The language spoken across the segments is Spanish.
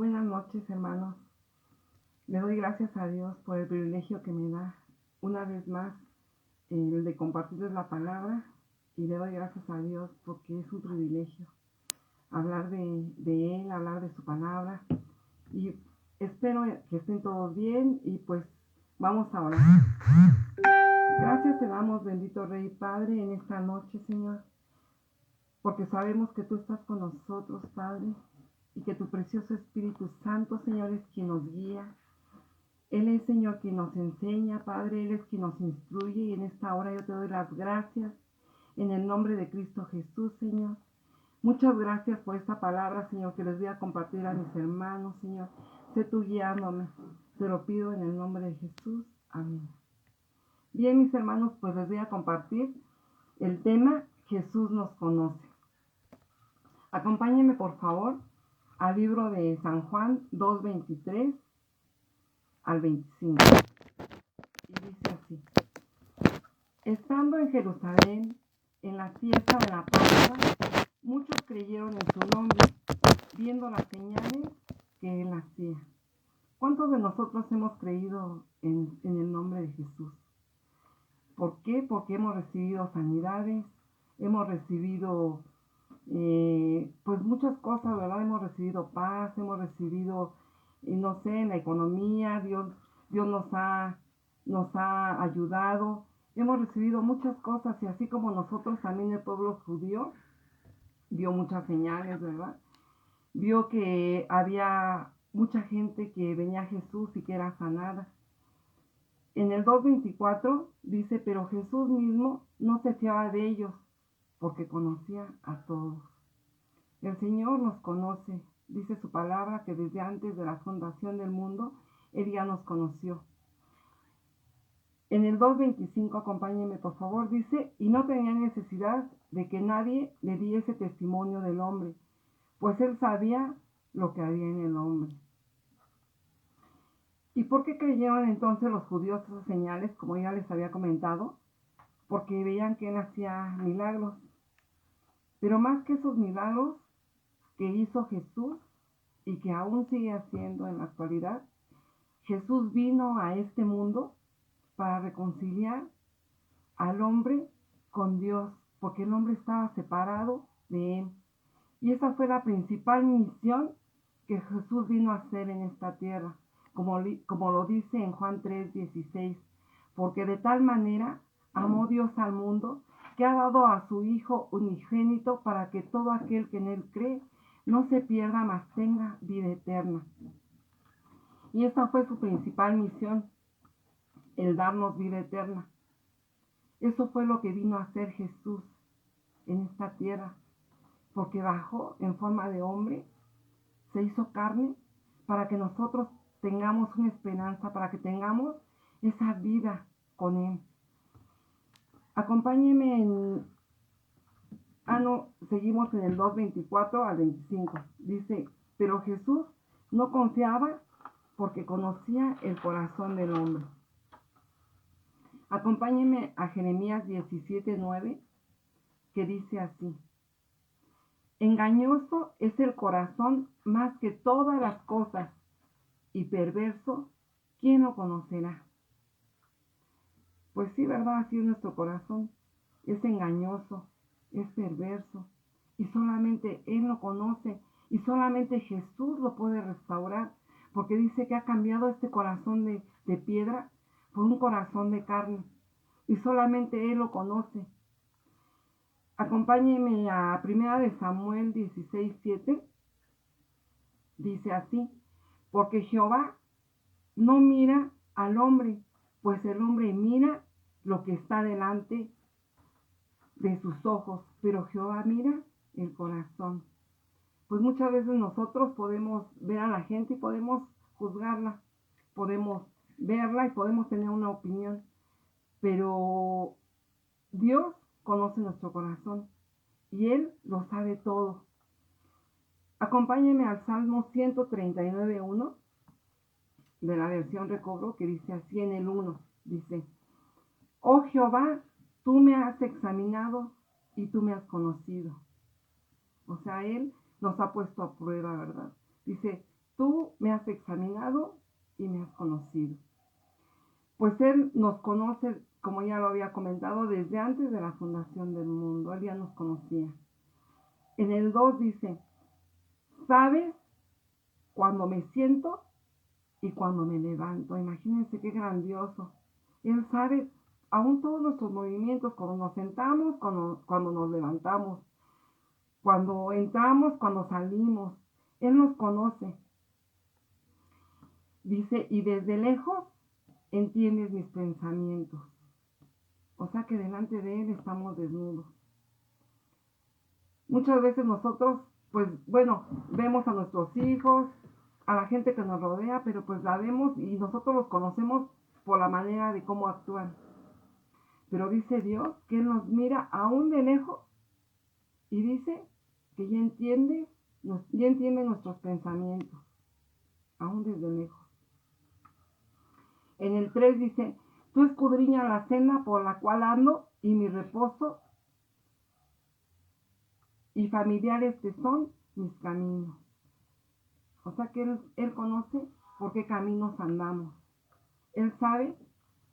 Buenas noches, hermanos. Le doy gracias a Dios por el privilegio que me da una vez más el de compartirles la palabra, y le doy gracias a Dios porque es un privilegio hablar de Él, hablar de su palabra, y espero que estén todos bien y pues vamos a orar. Gracias te damos, bendito Rey Padre, en esta noche, Señor, porque sabemos que tú estás con nosotros, Padre, y que tu precioso Espíritu Santo, Señor, es quien nos guía. Él es, Señor, quien nos enseña, Padre. Él es quien nos instruye, y en esta hora yo te doy las gracias en el nombre de Cristo Jesús, Señor. Muchas gracias por esta palabra, Señor, que les voy a compartir a mis hermanos, Señor. Sé tú guiándome. Te lo pido en el nombre de Jesús. Amén. Bien, mis hermanos, pues les voy a compartir el tema Jesús nos conoce. Acompáñenme, por favor, al libro de San Juan 2:23 al 25. Y dice así: estando en Jerusalén, en la fiesta de la Pascua, muchos creyeron en su nombre, viendo las señales que él hacía. ¿Cuántos de nosotros hemos creído en el nombre de Jesús? ¿Por qué? Porque hemos recibido sanidades, hemos recibido pues muchas cosas, ¿verdad? Hemos recibido paz, hemos recibido, no sé, en la economía, Dios nos ha ayudado, hemos recibido muchas cosas, y así como nosotros, también el pueblo judío vio muchas señales, ¿verdad? Vio que había mucha gente que venía a Jesús y que era sanada. En el 2:24 dice: pero Jesús mismo no se fiaba de ellos, porque conocía a todos. El Señor nos conoce. Dice su palabra que desde antes de la fundación del mundo, Él ya nos conoció. En el 2:25, acompáñenme por favor, dice: y no tenía necesidad de que nadie le diese testimonio del hombre, pues Él sabía lo que había en el hombre. ¿Y por qué creyeron entonces los judíos esas señales? Como ya les había comentado, porque veían que Él hacía milagros. Pero más que esos milagros que hizo Jesús, y que aún sigue haciendo en la actualidad, Jesús vino a este mundo para reconciliar al hombre con Dios, porque el hombre estaba separado de Él. Y esa fue la principal misión que Jesús vino a hacer en esta tierra, como lo dice en Juan 3:16, porque de tal manera amó Dios al mundo, que ha dado a su Hijo unigénito, para que todo aquel que en Él cree no se pierda, mas tenga vida eterna. Y esa fue su principal misión, el darnos vida eterna. Eso fue lo que vino a hacer Jesús en esta tierra, porque bajó en forma de hombre, se hizo carne, para que nosotros tengamos una esperanza, para que tengamos esa vida con Él. Acompáñenme seguimos en el 2:24 al 25. Dice: pero Jesús no confiaba, porque conocía el corazón del hombre. Acompáñenme a Jeremías 17:9, que dice así: engañoso es el corazón más que todas las cosas, y perverso, ¿quién lo conocerá? Pues sí, ¿verdad? Así es nuestro corazón. Es engañoso, es perverso, y solamente Él lo conoce, y solamente Jesús lo puede restaurar, porque dice que ha cambiado este corazón de piedra por un corazón de carne, y solamente Él lo conoce. Acompáñenme a 1 Samuel 16:7. Dice así: porque Jehová no mira al hombre, pues el hombre mira lo que está delante de sus ojos, pero Jehová mira el corazón. Pues muchas veces nosotros podemos ver a la gente y podemos juzgarla, podemos verla y podemos tener una opinión, pero Dios conoce nuestro corazón y Él lo sabe todo. Acompáñenme al Salmo 139:1 de la versión Recobro, que dice así en el 1. Dice: oh Jehová, tú me has examinado y tú me has conocido. O sea, Él nos ha puesto a prueba, ¿verdad? Dice: tú me has examinado y me has conocido. Pues Él nos conoce, como ya lo había comentado, desde antes de la fundación del mundo. Él ya nos conocía. En el 2 dice, sabes cuando me siento y cuando me levanto. Imagínense qué grandioso. Él sabe aún todos nuestros movimientos, cuando nos sentamos, cuando nos levantamos, cuando entramos, cuando salimos. Él nos conoce. Dice, y desde lejos entiendes mis pensamientos. O sea que delante de Él estamos desnudos. Muchas veces nosotros, pues bueno, vemos a nuestros hijos, a la gente que nos rodea, pero pues la vemos y nosotros los conocemos por la manera de cómo actúan. Pero dice Dios que Él nos mira aún de lejos y dice que ya entiende nuestros pensamientos, aún desde lejos. En el 3 dice, tú escudriñas la senda por la cual ando y mi reposo y familiares te son mis caminos. O sea que Él conoce por qué caminos andamos. Él sabe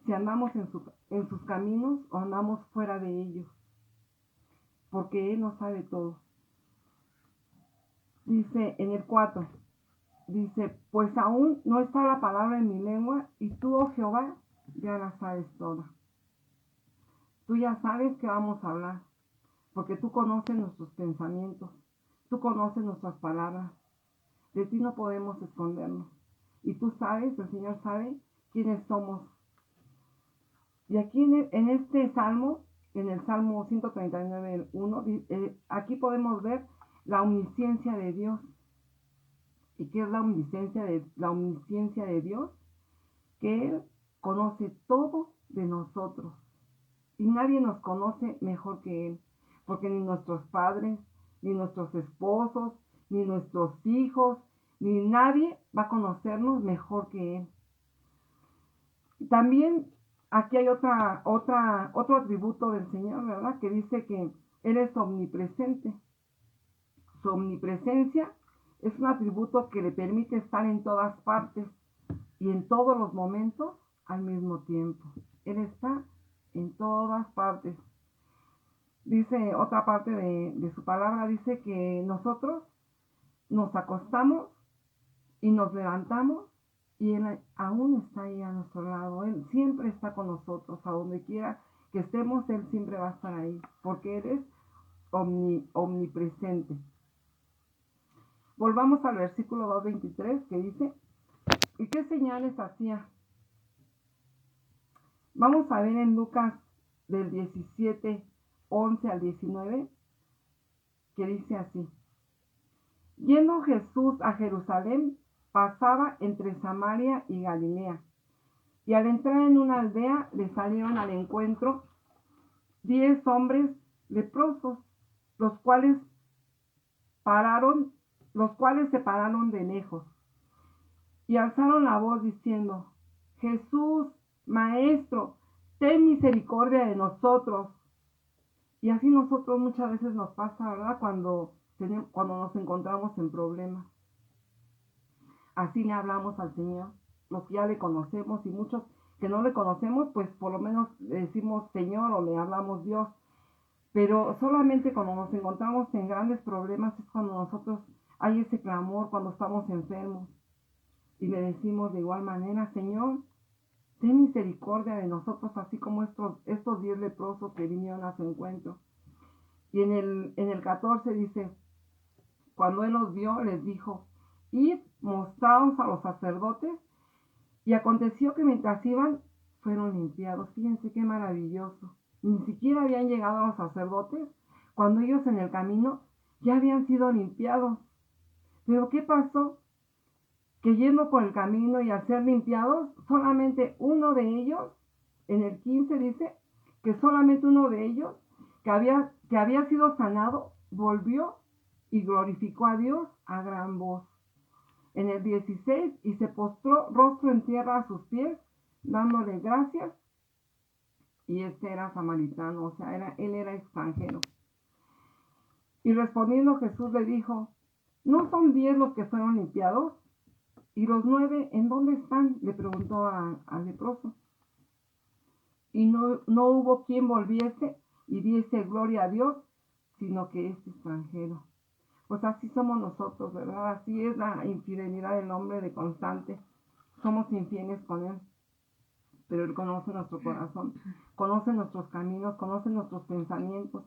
si andamos en sus caminos o andamos fuera de ellos. Porque Él no sabe todo. Dice en el 4, dice, pues aún no está la palabra en mi lengua y tú, oh Jehová, ya la sabes toda. Tú ya sabes que vamos a hablar, porque tú conoces nuestros pensamientos, tú conoces nuestras palabras. De ti no podemos escondernos. Y tú sabes, el Señor sabe quiénes somos. Y aquí en este salmo, en el Salmo 139, 1, aquí podemos ver la omnisciencia de Dios. ¿Y qué es la omnisciencia de Dios? Que Él conoce todo de nosotros. Y nadie nos conoce mejor que Él. Porque ni nuestros padres, ni nuestros esposos, ni nuestros hijos, ni nadie va a conocernos mejor que Él. También aquí hay otro atributo del Señor, ¿verdad? Que dice que Él es omnipresente. Su omnipresencia es un atributo que le permite estar en todas partes y en todos los momentos al mismo tiempo. Él está en todas partes. Dice otra parte de su palabra, dice que nosotros nos acostamos y nos levantamos y Él aún está ahí a nuestro lado. Él siempre está con nosotros, a donde quiera que estemos, Él siempre va a estar ahí, porque Él es omnipresente. Volvamos al versículo 2:23 que dice, ¿y qué señales hacía? Vamos a ver en Lucas del 17, 11 al 19, que dice así. Yendo Jesús a Jerusalén, pasaba entre Samaria y Galilea. Y al entrar en una aldea, le salieron al encuentro 10 hombres leprosos, los cuales se pararon de lejos y alzaron la voz diciendo, Jesús, Maestro, ten misericordia de nosotros. Y así nosotros muchas veces nos pasa, ¿verdad? Cuando nos encontramos en problemas. Así le hablamos al Señor, los que ya le conocemos, y muchos que no le conocemos, pues por lo menos le decimos Señor o le hablamos Dios. Pero solamente cuando nos encontramos en grandes problemas es cuando nosotros hay ese clamor, cuando estamos enfermos. Y le decimos de igual manera, Señor, ten misericordia de nosotros, así como estos 10 leprosos que vinieron a su encuentro. Y en el 14 dice, cuando Él los vio, les dijo, id, mostraos a los sacerdotes. Y aconteció que mientras iban, fueron limpiados. Fíjense qué maravilloso. Ni siquiera habían llegado a los sacerdotes, cuando ellos en el camino ya habían sido limpiados. Pero ¿qué pasó? Que yendo por el camino y al ser limpiados, solamente uno de ellos, en el 15 dice, que solamente uno de ellos, que había sido sanado, volvió y glorificó a Dios a gran voz. En el 16, y se postró rostro en tierra a sus pies, dándole gracias, y este era samaritano, o sea, él era extranjero. Y respondiendo Jesús le dijo, ¿no son 10 los que fueron limpiados? ¿Y los 9 en dónde están?, le preguntó al leproso. Y no hubo quien volviese y diese gloria a Dios, sino que este extranjero. Pues así somos nosotros, ¿verdad? Así es la infidelidad del hombre de constante. Somos infieles con él, pero él conoce nuestro corazón, conoce nuestros caminos, conoce nuestros pensamientos.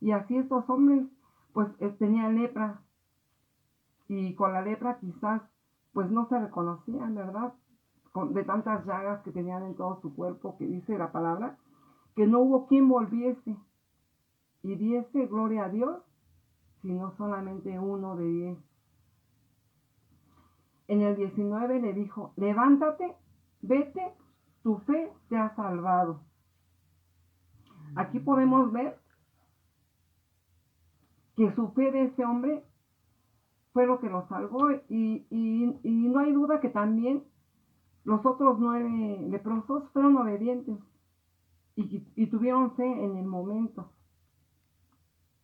Y así estos hombres, pues tenían lepra, y con la lepra quizás, pues no se reconocían, ¿verdad? De tantas llagas que tenían en todo su cuerpo, que dice la palabra, que no hubo quien volviese y diese gloria a Dios, sino solamente uno de 10. En el 19 le dijo: levántate, vete, tu fe te ha salvado. Aquí podemos ver que su fe de ese hombre fue lo que lo salvó, y no hay duda que también los otros 9 leprosos fueron obedientes y tuvieron fe en el momento.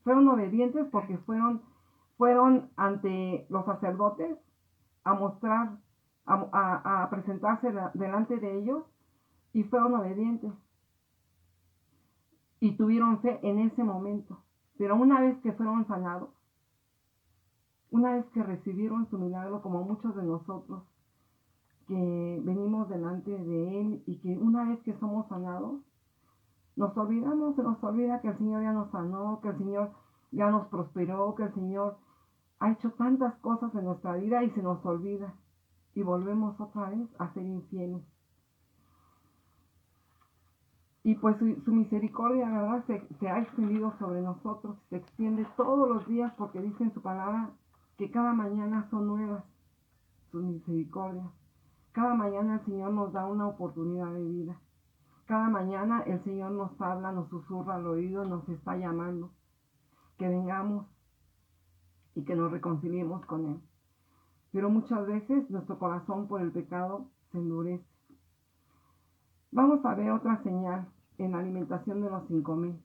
Fueron obedientes porque fueron ante los sacerdotes a mostrar, a presentarse delante de ellos, y fueron obedientes y tuvieron fe en ese momento. Pero una vez que fueron sanados, una vez que recibieron su milagro, como muchos de nosotros que venimos delante de Él, y que una vez que somos sanados, se nos olvida que el Señor ya nos sanó, que el Señor ya nos prosperó, que el Señor ha hecho tantas cosas en nuestra vida, y se nos olvida y volvemos otra vez a ser infieles. Y pues su misericordia, ¿verdad?, se ha extendido sobre nosotros, se extiende todos los días, porque dice en su palabra que cada mañana son nuevas sus misericordias. Cada mañana el Señor nos da una oportunidad de vida. Cada mañana el Señor nos habla, nos susurra al oído, nos está llamando que vengamos y que nos reconciliemos con Él. Pero muchas veces nuestro corazón por el pecado se endurece. Vamos a ver otra señal en la alimentación de los 5,000.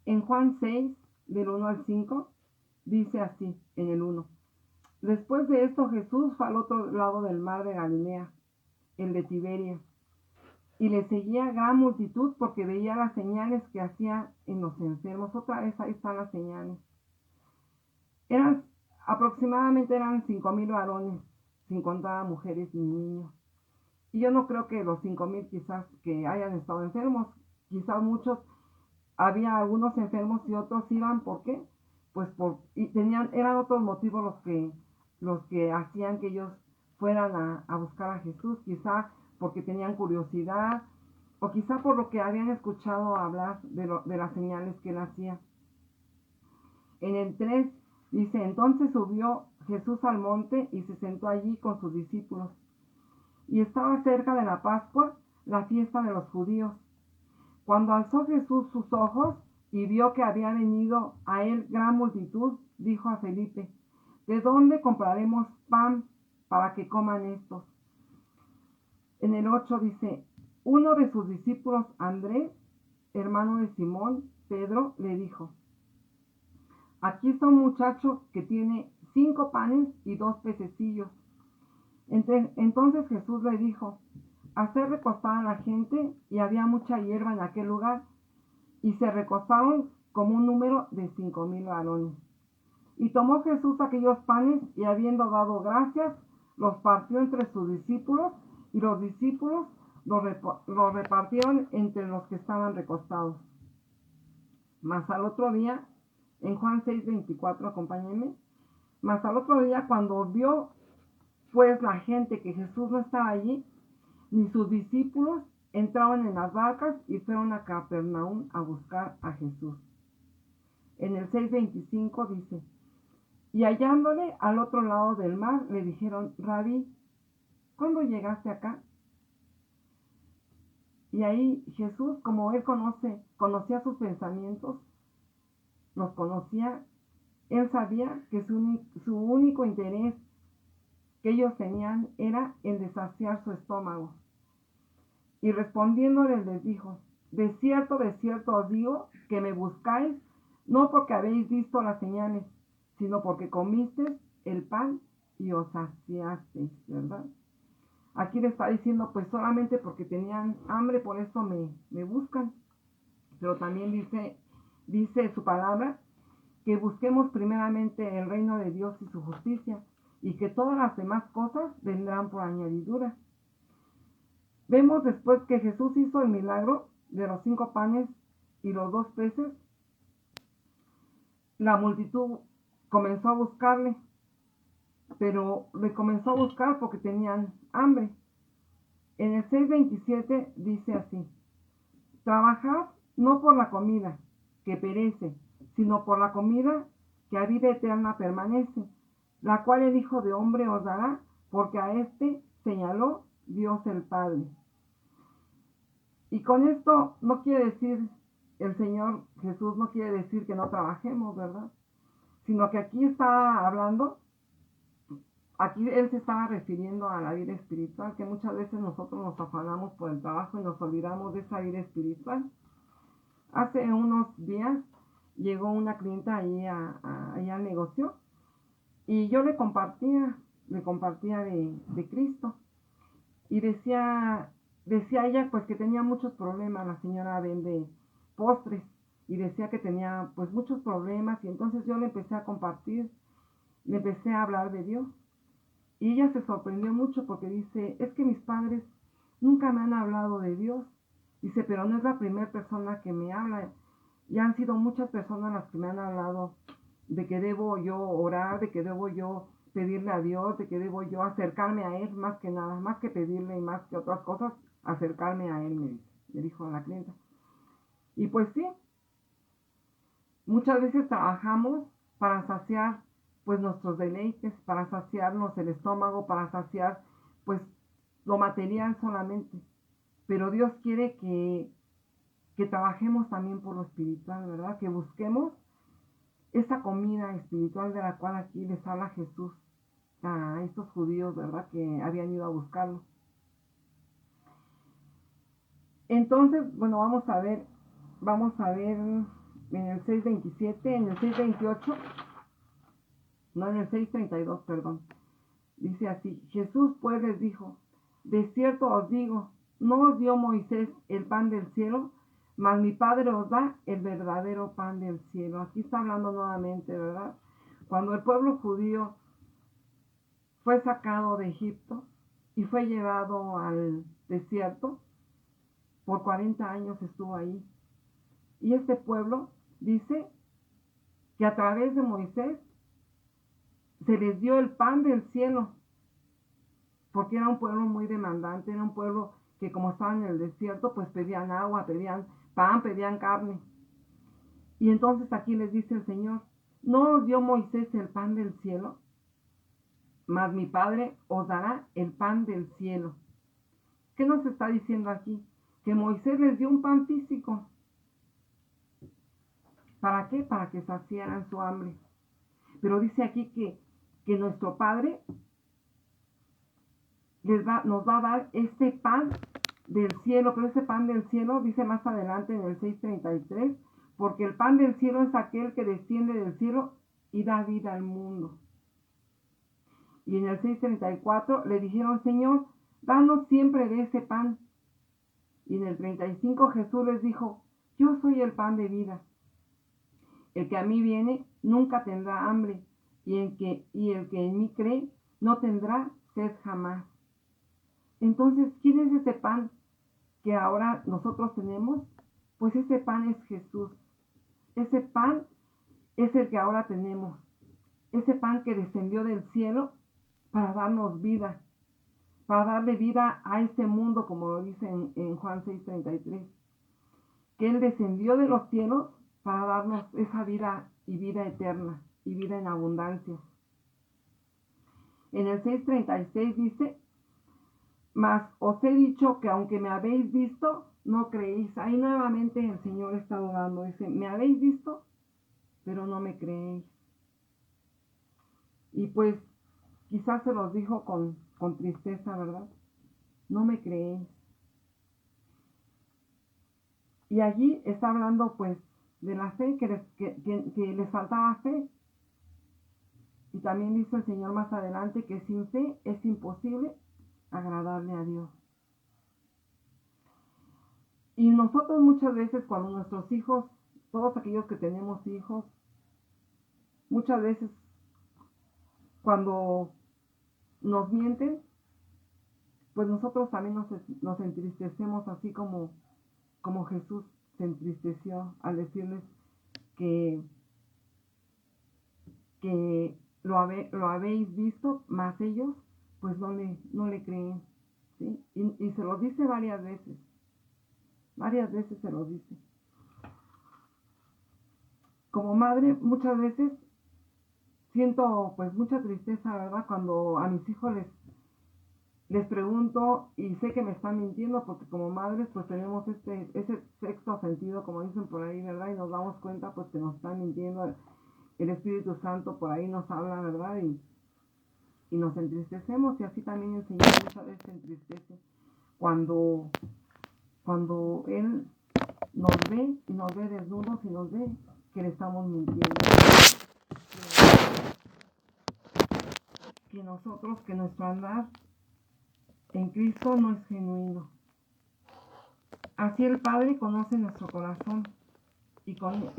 En Juan 6, del 1 al 5, dice así, en el 1. Después de esto, Jesús fue al otro lado del mar de Galilea, el de Tiberias, y le seguía gran multitud porque veía las señales que hacía en los enfermos. Otra vez ahí están las señales. Aproximadamente eran 5,000 varones, sin contar a mujeres y niños. Y yo no creo que los 5,000 quizás que hayan estado enfermos, quizás muchos, había algunos enfermos y otros iban, ¿por qué? Pues eran otros motivos los que hacían que ellos fueran a buscar a Jesús, quizás porque tenían curiosidad, o quizá por lo que habían escuchado hablar de las señales que él hacía. En el 3 dice: entonces subió Jesús al monte y se sentó allí con sus discípulos. Y estaba cerca de la Pascua, la fiesta de los judíos. Cuando alzó Jesús sus ojos y vio que había venido a él gran multitud, dijo a Felipe: ¿de dónde compraremos pan para que coman estos? En el 8 dice: uno de sus discípulos, Andrés, hermano de Simón, Pedro, le dijo: aquí está un muchacho que tiene 5 panes y 2 pececillos. Entonces Jesús le dijo: haced recostar a la gente, y había mucha hierba en aquel lugar, y se recostaron como un número de 5,000 varones. Y tomó Jesús aquellos panes, y habiendo dado gracias, los partió entre sus discípulos, y los discípulos los repartieron entre los que estaban recostados. Mas al otro día, en Juan 6:24, acompáñenme. Mas al otro día, cuando vio pues la gente que Jesús no estaba allí, ni sus discípulos, entraron en las barcas y fueron a Capernaum a buscar a Jesús. En el 6:25 dice: y hallándole al otro lado del mar, le dijeron: Rabí, ¿cuándo llegaste acá? Y ahí Jesús, como él conocía sus pensamientos, los conocía, él sabía que su único interés que ellos tenían era el de saciar su estómago. Y respondiéndoles les dijo: de cierto os digo que me buscáis, no porque habéis visto las señales, sino porque comisteis el pan y os saciasteis, ¿verdad? Aquí le está diciendo, pues solamente porque tenían hambre, por eso me buscan. Pero también dice su palabra, que busquemos primeramente el reino de Dios y su justicia, y que todas las demás cosas vendrán por añadidura. Vemos después que Jesús hizo el milagro de los 5 panes y los 2 peces. La multitud comenzó a buscarle, pero le comenzó a buscar porque tenían hambre. En el 6:27 dice así: trabajad no por la comida que perece, sino por la comida que a vida eterna permanece, la cual el Hijo de Hombre os dará, porque a este señaló Dios el Padre. Y con esto no quiere decir, el Señor Jesús no quiere decir que no trabajemos, ¿verdad? Sino que aquí está hablando, aquí Él se estaba refiriendo a la vida espiritual, que muchas veces nosotros nos afanamos por el trabajo y nos olvidamos de esa vida espiritual. Hace unos días llegó una clienta ahí al negocio y yo le compartía de Cristo. Y decía ella pues que tenía muchos problemas. La señora vende postres y decía que tenía pues muchos problemas, y entonces yo le empecé a compartir, le empecé a hablar de Dios, y ella se sorprendió mucho porque dice, es que mis padres nunca me han hablado de Dios. Dice, pero no es la primera persona que me habla, ya han sido muchas personas las que me han hablado de que debo yo orar, de que debo yo pedirle a Dios, de que debo yo acercarme a Él, más que nada, más que pedirle y más que otras cosas, acercarme a Él, me dijo la clienta. Y pues sí, muchas veces trabajamos para saciar pues nuestros deleites, para saciarnos el estómago, para saciar pues lo material solamente. Pero Dios quiere que trabajemos también por lo espiritual, ¿verdad? Que busquemos esa comida espiritual de la cual aquí les habla Jesús a estos judíos, ¿verdad? Que habían ido a buscarlo. Entonces, bueno, vamos a ver en el 6:27, en el 6:28, no, en el 6:32, perdón. Dice así: Jesús pues les dijo, de cierto os digo, no os dio Moisés el pan del cielo, mas mi Padre os da el verdadero pan del cielo. Aquí está hablando nuevamente, ¿verdad? Cuando el pueblo judío fue sacado de Egipto y fue llevado al desierto, por 40 años estuvo ahí. Y este pueblo dice que a través de Moisés se les dio el pan del cielo, porque era un pueblo muy demandante, era un pueblo que como estaban en el desierto, pues pedían agua, pedían pan, pedían carne. Y entonces aquí les dice el Señor, ¿no os dio Moisés el pan del cielo? Mas mi Padre os dará el pan del cielo. ¿Qué nos está diciendo aquí? Que Moisés les dio un pan físico. ¿Para qué? Para que saciaran su hambre. Pero dice aquí que nuestro Padre nos va a dar este pan del cielo, pero ese pan del cielo dice más adelante en el 6:33, porque el pan del cielo es aquel que desciende del cielo y da vida al mundo. Y en el 6:34 le dijeron, Señor, danos siempre de ese pan. Y en el 35 Jesús les dijo, yo soy el pan de vida. El que a mí viene nunca tendrá hambre, y el que en mí cree no tendrá sed jamás. Entonces, ¿quién es ese pan que ahora nosotros tenemos? Pues ese pan es Jesús. Ese pan es el que ahora tenemos. Ese pan que descendió del cielo para darnos vida, para darle vida a este mundo, como lo dice en Juan 6:33. Que Él descendió de los cielos para darnos esa vida y vida eterna y vida en abundancia. En el 6:36 dice, mas os he dicho que aunque me habéis visto, no creéis. Ahí nuevamente el Señor está dudando. Dice, me habéis visto, pero no me creéis. Y pues quizás se los dijo con tristeza, ¿verdad? No me creéis. Y allí está hablando pues de la fe, que les faltaba fe. Y también dice el Señor más adelante que sin fe es imposible agradarle a Dios. Y nosotros muchas veces cuando nuestros hijos, todos aquellos que tenemos hijos, muchas veces cuando nos mienten, pues nosotros también nos entristecemos así como Jesús se entristeció al decirles que, que lo habéis visto, mas ellos pues no le creen. ¿Sí? Y se lo dice varias veces se lo dice. Como madre muchas veces siento pues mucha tristeza, ¿verdad? Cuando a mis hijos les pregunto y sé que me están mintiendo porque como madres pues tenemos ese sexto sentido, como dicen por ahí, ¿verdad? Y nos damos cuenta pues que nos están mintiendo. El Espíritu Santo por ahí nos habla, ¿verdad? Y nos entristecemos y así también el Señor muchas veces se entristece cuando, cuando Él nos ve y nos ve desnudos y nos ve que le estamos mintiendo. Que nosotros, que nuestro andar en Cristo no es genuino. Así el Padre conoce nuestro corazón y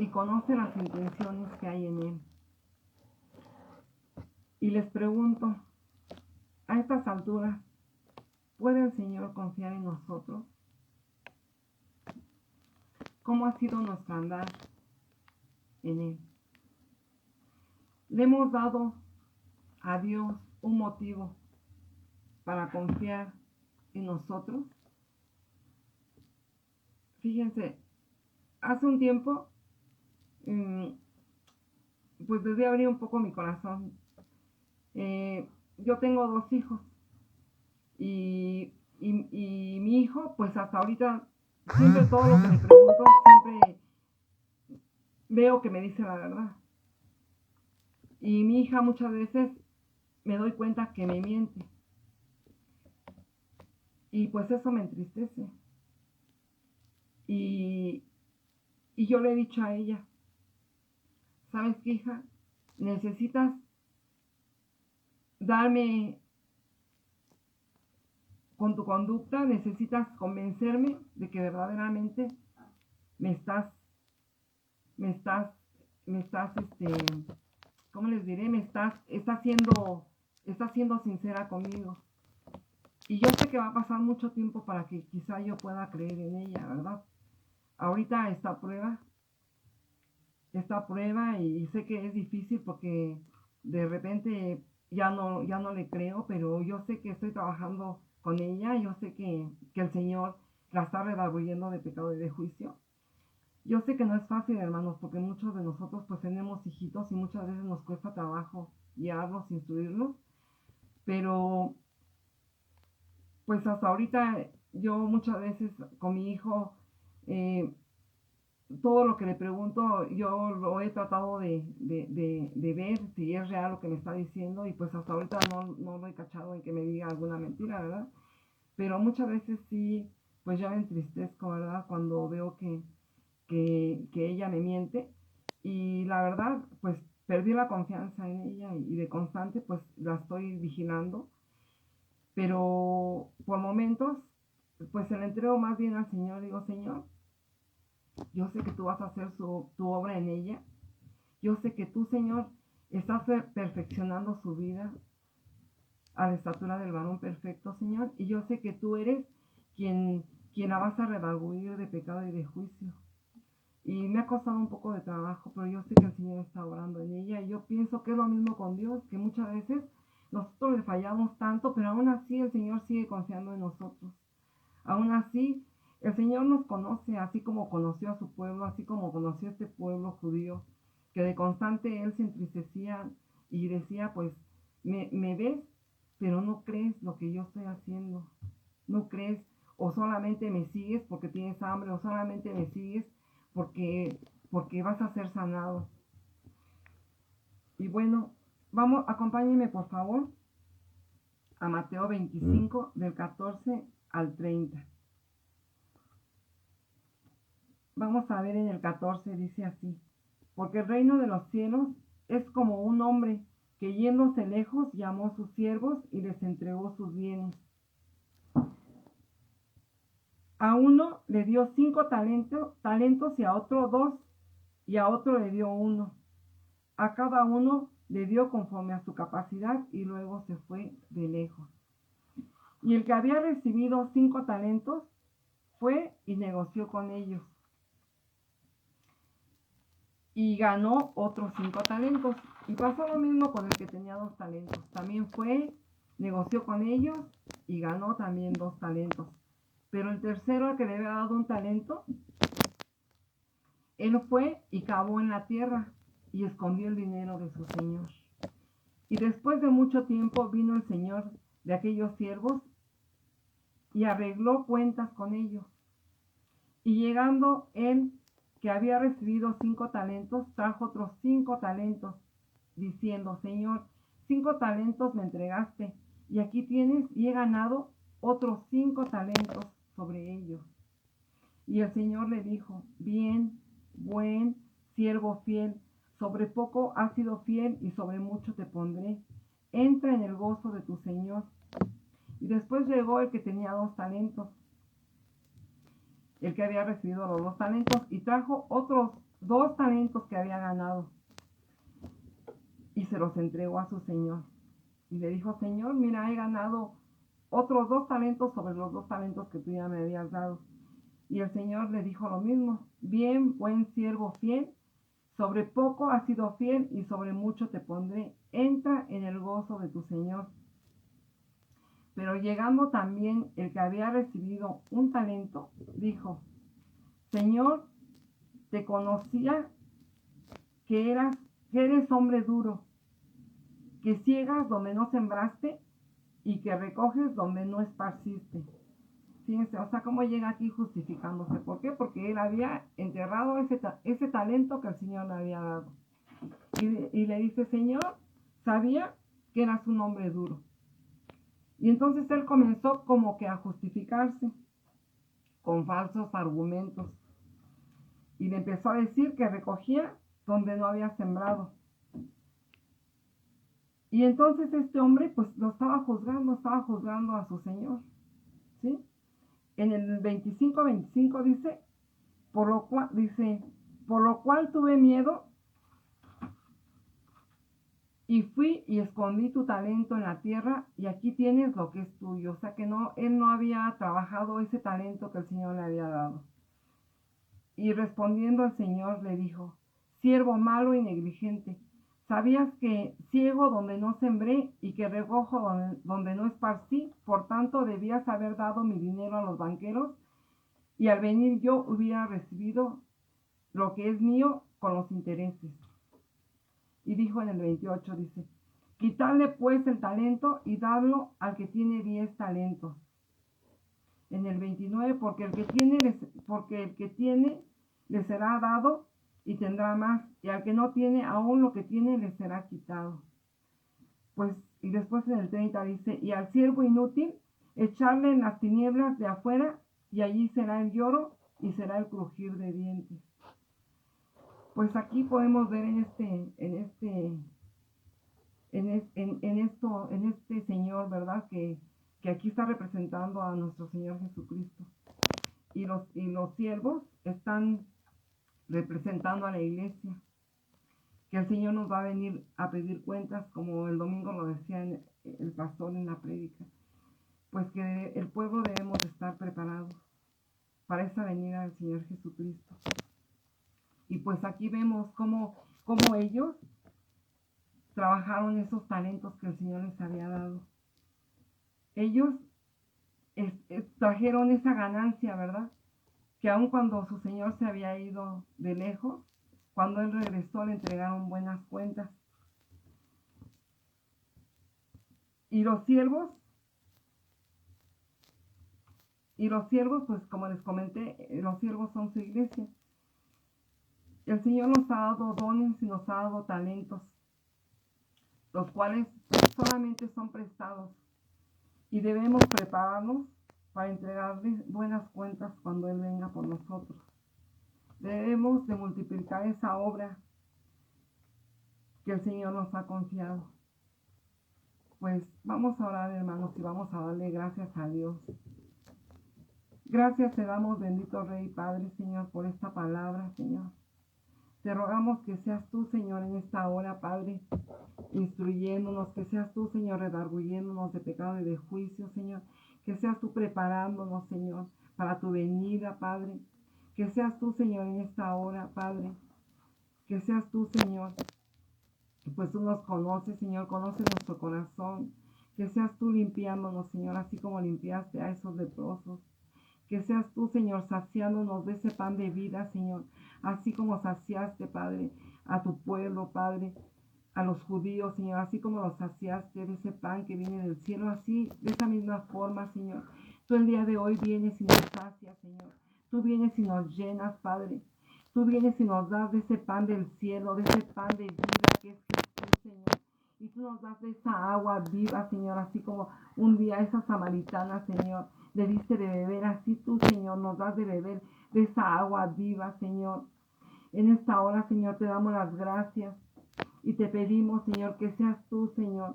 conoce las intenciones que hay en él. Y les pregunto, a estas alturas, ¿puede el Señor confiar en nosotros? ¿Cómo ha sido nuestro andar en él? ¿Le hemos dado a Dios un motivo para confiar en nosotros? Fíjense, hace un tiempo, pues desde abrir un poco mi corazón. Yo tengo 2 hijos y mi hijo, pues hasta ahorita, siempre todo lo que le pregunto, siempre veo que me dice la verdad. Y mi hija muchas veces me doy cuenta que me miente. Y pues eso me entristece. Y, y yo le he dicho a ella, ¿sabes qué, hija? Necesitas darme, con tu conducta, necesitas convencerme de que verdaderamente me estás, me estás, me estás, ¿cómo les diré? Estás siendo sincera conmigo. Y yo sé que va a pasar mucho tiempo para que quizá yo pueda creer en ella, ¿verdad? Ahorita esta prueba y sé que es difícil porque de repente ya no le creo, pero yo sé que estoy trabajando con ella, yo sé que el Señor la está redarguyendo de pecado y de juicio. Yo sé que no es fácil, hermanos, porque muchos de nosotros pues tenemos hijitos y muchas veces nos cuesta trabajo guiarlos, instruirlos, pero pues hasta ahorita yo muchas veces con mi hijo, eh, todo lo que le pregunto, yo lo he tratado de ver si es real lo que me está diciendo y pues hasta ahorita no lo he cachado en que me diga alguna mentira, ¿verdad? Pero muchas veces sí, pues ya me entristezco, ¿verdad? Cuando veo que ella me miente y la verdad, pues perdí la confianza en ella y de constante pues la estoy vigilando, pero por momentos pues se la entrego más bien al Señor, digo, Señor, yo sé que tú vas a hacer tu obra en ella. Yo sé que tú, Señor, estás perfeccionando su vida a la estatura del varón perfecto, Señor. Y yo sé que tú eres quien la vas a redarguir de pecado y de juicio. Y me ha costado un poco de trabajo, pero yo sé que el Señor está orando en ella. Y yo pienso que es lo mismo con Dios, que muchas veces nosotros le fallamos tanto, pero aún así el Señor sigue confiando en nosotros. Aún así, el Señor nos conoce, así como conoció a su pueblo, así como conoció a este pueblo judío, que de constante él se entristecía y decía, pues, me ves, pero no crees lo que yo estoy haciendo. No crees, o solamente me sigues porque tienes hambre, o solamente me sigues porque vas a ser sanado. Y bueno, vamos, acompáñenme por favor a Mateo 25, del 14 al 30. Vamos a ver en el 14, dice así, porque el reino de los cielos es como un hombre que yéndose lejos llamó a sus siervos y les entregó sus bienes. A uno le dio 5 talentos y a otro 2, y a otro le dio 1. A cada uno le dio conforme a su capacidad y luego se fue de lejos. Y el que había recibido 5 talentos fue y negoció con ellos y ganó otros 5 talentos. Y pasó lo mismo con el que tenía 2 talentos. También fue, negoció con ellos y ganó también 2 talentos. Pero el tercero, que le había dado 1 talento, él fue y cavó en la tierra y escondió el dinero de su señor. Y después de mucho tiempo vino el señor de aquellos siervos y arregló cuentas con ellos. Y llegando él, que había recibido 5 talentos, trajo otros 5 talentos, diciendo: Señor, 5 talentos me entregaste, y aquí tienes, y he ganado otros 5 talentos sobre ellos. Y el Señor le dijo: bien, buen siervo fiel, sobre poco has sido fiel, y sobre mucho te pondré. Entra en el gozo de tu Señor. Y después llegó el que tenía 2 talentos, el que había recibido los 2 talentos, y trajo otros 2 talentos que había ganado, y se los entregó a su señor. Y le dijo: Señor, mira, he ganado otros 2 talentos sobre los 2 talentos que tú ya me habías dado. Y el Señor le dijo lo mismo: bien, buen siervo fiel, sobre poco has sido fiel, y sobre mucho te pondré. Entra en el gozo de tu Señor. Pero llegando también el que había recibido 1 talento, dijo: Señor, te conocía que eres hombre duro, que ciegas donde no sembraste y que recoges donde no esparciste. Fíjense, o sea, cómo llega aquí justificándose. ¿Por qué? Porque él había enterrado ese talento que el Señor le había dado. Y le dice: Señor, sabía que eras un hombre duro. Y entonces él comenzó como que a justificarse con falsos argumentos. Y le empezó a decir que recogía donde no había sembrado. Y entonces este hombre pues lo estaba juzgando a su Señor, ¿sí? En el 25 dice, por lo cual tuve miedo y fui y escondí tu talento en la tierra, y aquí tienes lo que es tuyo. O sea que él no había trabajado ese talento que el Señor le había dado. Y respondiendo el Señor le dijo: siervo malo y negligente, ¿sabías que ciego donde no sembré y que recojo donde no esparcí? Por tanto, debías haber dado mi dinero a los banqueros, y al venir yo hubiera recibido lo que es mío con los intereses. Y dijo en el 28, dice: quitadle pues el talento y dadlo al que tiene 10 talentos. En el 29, porque el que tiene le será dado y tendrá más, y al que no tiene, aún lo que tiene le será quitado. Pues, y después en el 30 dice: y al siervo inútil echarle en las tinieblas de afuera, y allí será el lloro y será el crujir de dientes. Pues aquí podemos ver en este Señor, ¿verdad? Que aquí está representando a nuestro Señor Jesucristo. Y los siervos están representando a la iglesia, que el Señor nos va a venir a pedir cuentas, como el domingo lo decía el pastor en la prédica. Pues que el pueblo debemos estar preparados para esa venida del Señor Jesucristo. Y pues aquí vemos cómo ellos trabajaron esos talentos que el Señor les había dado. Ellos trajeron esa ganancia, ¿verdad? Que aun cuando su Señor se había ido de lejos, cuando Él regresó le entregaron buenas cuentas. Y los siervos, pues como les comenté, los siervos son su iglesia. El Señor nos ha dado dones y nos ha dado talentos, los cuales solamente son prestados, y debemos prepararnos para entregarle buenas cuentas cuando Él venga por nosotros. Debemos de multiplicar esa obra que el Señor nos ha confiado. Pues vamos a orar, hermanos, y vamos a darle gracias a Dios. Gracias te damos, bendito Rey, Padre, Señor, por esta palabra, Señor. Te rogamos que seas tú, Señor, en esta hora, Padre, instruyéndonos, que seas tú, Señor, redarguyéndonos de pecado y de juicio, Señor. Que seas tú preparándonos, Señor, para tu venida, Padre. Que seas tú, Señor, en esta hora, Padre. Que seas tú, Señor. Pues tú nos conoces, Señor, conoces nuestro corazón. Que seas tú limpiándonos, Señor, así como limpiaste a esos leprosos. Que seas tú, Señor, saciándonos de ese pan de vida, Señor, así como saciaste, Padre, a tu pueblo, Padre, a los judíos, Señor, así como los saciaste de ese pan que viene del cielo, así, de esa misma forma, Señor. Tú el día de hoy vienes y nos sacias, Señor. Tú vienes y nos llenas, Padre. Tú vienes y nos das de ese pan del cielo, de ese pan de vida que es Jesús, Señor. Y tú nos das de esa agua viva, Señor, así como un día esa samaritana, Señor, le diste de beber, así tú, Señor, nos das de beber de esa agua viva, Señor. En esta hora, Señor, te damos las gracias y te pedimos, Señor, que seas tú, Señor,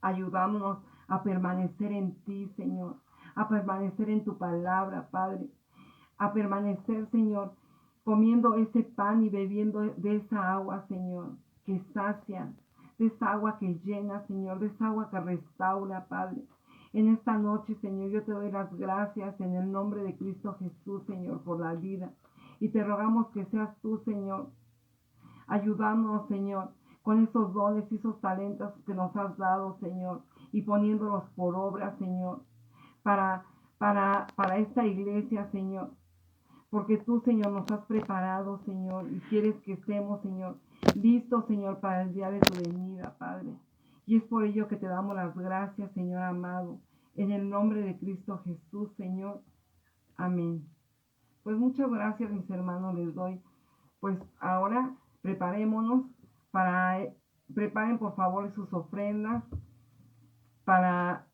ayudándonos a permanecer en ti, Señor, a permanecer en tu palabra, Padre, a permanecer, Señor, comiendo ese pan y bebiendo de esa agua, Señor, que sacia, de esa agua que llena, Señor, de esa agua que restaura, Padre. En esta noche, Señor, yo te doy las gracias en el nombre de Cristo Jesús, Señor, por la vida. Y te rogamos que seas tú, Señor, ayudándonos, Señor, con esos dones y esos talentos que nos has dado, Señor, y poniéndolos por obra, Señor, para, para esta iglesia, Señor. Porque tú, Señor, nos has preparado, Señor, y quieres que estemos, Señor, listos, Señor, para el día de tu venida, Padre. Y es por ello que te damos las gracias, Señor amado, en el nombre de Cristo Jesús, Señor. Amén. Pues muchas gracias, mis hermanos, les doy. Pues ahora preparémonos para, preparen por favor sus ofrendas para,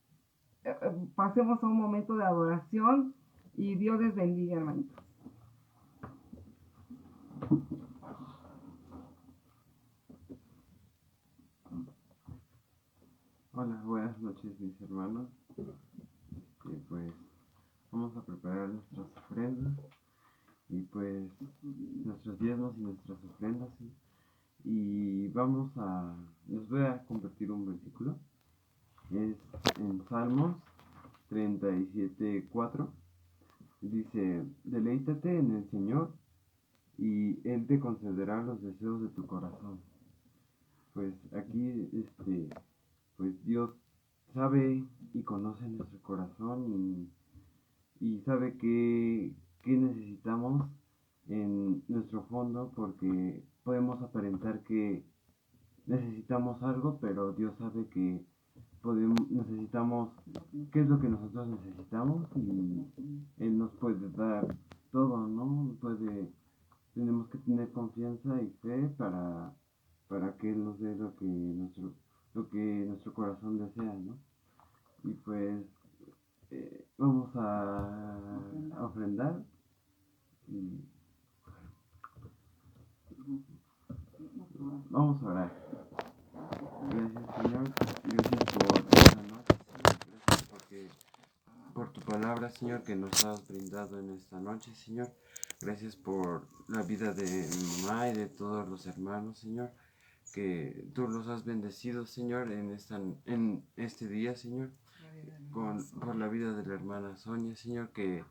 pasemos a un momento de adoración y Dios les bendiga, hermanitos. Hola, buenas noches mis hermanos. Pues vamos a preparar nuestras ofrendas y pues nuestros diezmos y nuestras ofrendas, ¿sí? Y les voy a compartir un versículo. Es en Salmos 37:4. Dice: deleítate en el Señor y Él te concederá los deseos de tu corazón. Pues aquí, pues Dios sabe y conoce nuestro corazón y sabe qué necesitamos en nuestro fondo, porque podemos aparentar que necesitamos algo, pero Dios sabe que necesitamos qué es lo que nosotros necesitamos y Él nos puede dar todo, ¿no? Tenemos que tener confianza y fe para que Él nos dé lo que nuestro corazón desea, ¿no? Y pues vamos a ofrendar y vamos a orar. Gracias, Señor, gracias por esta noche, Señor, gracias por tu palabra, Señor, que nos has brindado en esta noche, Señor. Gracias por la vida de mi mamá y de todos los hermanos, Señor, que tú los has bendecido, Señor, en este día, Señor, por la vida de la hermana Sonia, Señor, que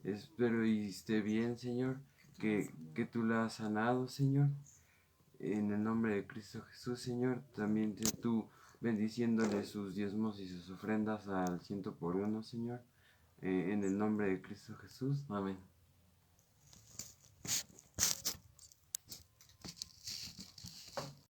espero y esté bien, Señor, que tú la has sanado, Señor. En el nombre de Cristo Jesús, Señor, también tú bendiciéndole sus diezmos y sus ofrendas al 100 por 1, Señor. En el nombre de Cristo Jesús. Amén.